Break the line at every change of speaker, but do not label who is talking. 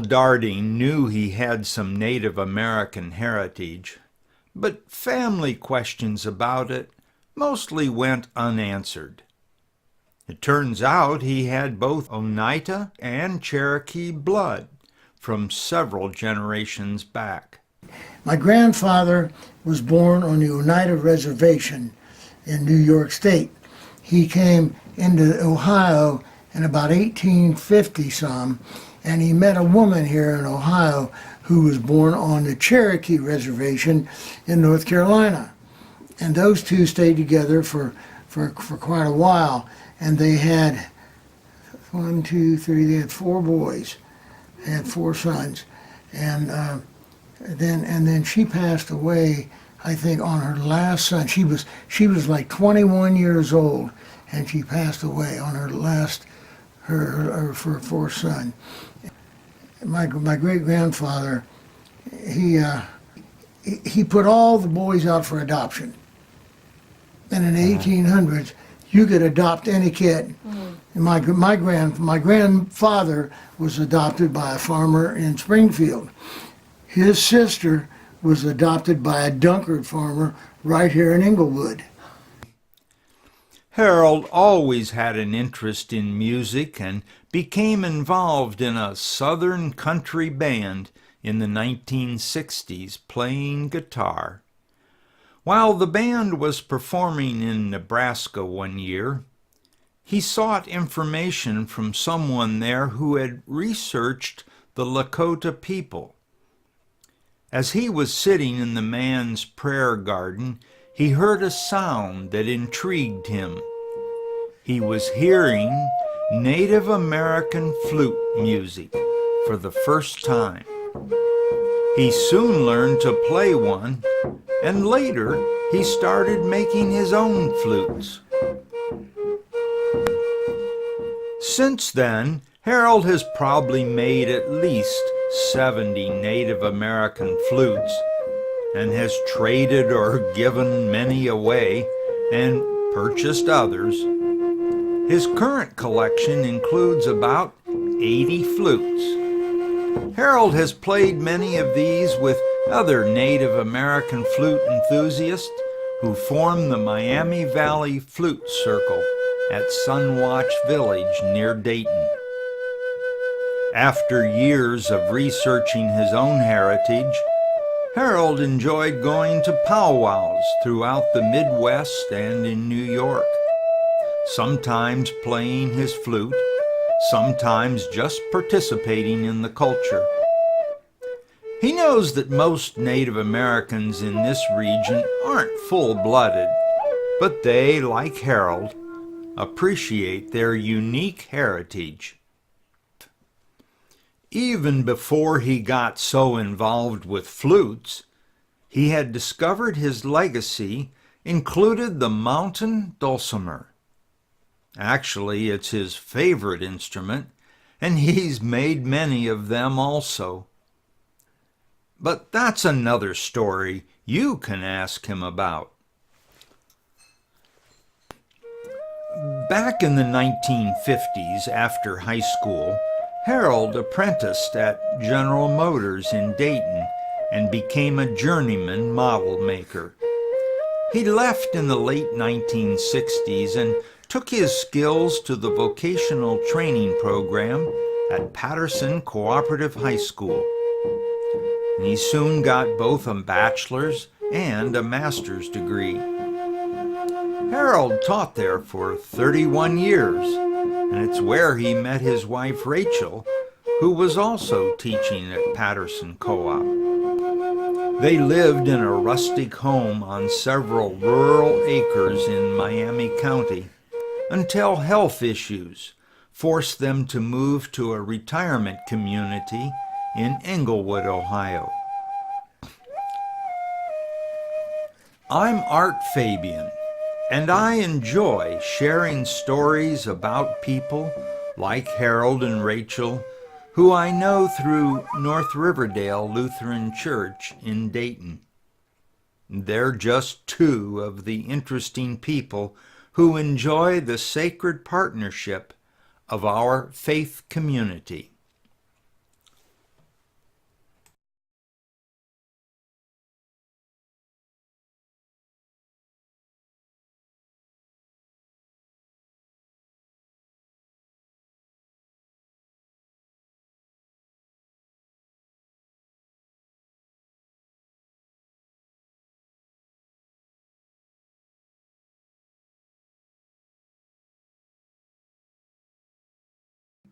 Harold Darding knew he had some Native American heritage, but family questions about it mostly went unanswered. It turns out he had both Oneida and Cherokee blood from several generations back.
My grandfather was born on the Oneida Reservation in New York State. He came into Ohio in about 1850-some, and he met a woman here in Ohio who was born on the Cherokee Reservation in North Carolina. And those two stayed together for quite a while, and they had they had 4 boys, they had 4 sons, and then she passed away, I think, on her last son. She was like 21 years old, and she passed away on her last her 4th son. My great grandfather, he put all the boys out for adoption, and in the 1800s you could adopt any kid. And my grandfather was adopted by a farmer in Springfield. His sister was adopted by a Dunkard farmer right here in Englewood.
Harold always had an interest in music and became involved in a Southern country band in the 1960s playing guitar. While the band was performing in Nebraska one year, he sought information from someone there who had researched the Lakota people. As he was sitting in the man's prayer garden, he heard a sound that intrigued him. He was hearing Native American flute music for the first time. He soon learned to play one, and later he started making his own flutes. Since then, Harold has probably made at least 70 Native American flutes and has traded or given many away and purchased others. His current collection includes about 80 flutes. Harold has played many of these with other Native American flute enthusiasts who form the Miami Valley Flute Circle at Sunwatch Village near Dayton. After years of researching his own heritage, Harold enjoyed going to powwows throughout the Midwest and in New York, sometimes playing his flute, sometimes just participating in the culture. He knows that most Native Americans in this region aren't full-blooded, but they, like Harold, appreciate their unique heritage. Even before he got so involved with flutes, he had discovered his legacy included the mountain dulcimer. Actually, it's his favorite instrument, and he's made many of them also. But that's another story you can ask him about. Back in the 1950s, after high school, Harold apprenticed at General Motors in Dayton and became a journeyman model maker. He left in the late 1960s and took his skills to the vocational training program at Patterson Cooperative High School. And he soon got both a bachelor's and a master's degree. Harold taught there for 31 years, and it's where he met his wife Rachel, who was also teaching at Patterson Co-op. They lived in a rustic home on several rural acres in Miami County until health issues forced them to move to a retirement community in Englewood, Ohio. I'm Art Fabian, and I enjoy sharing stories about people like Harold and Rachel, who I know through North Riverdale Lutheran Church in Dayton. They're just two of the interesting people who enjoy the sacred partnership of our faith community.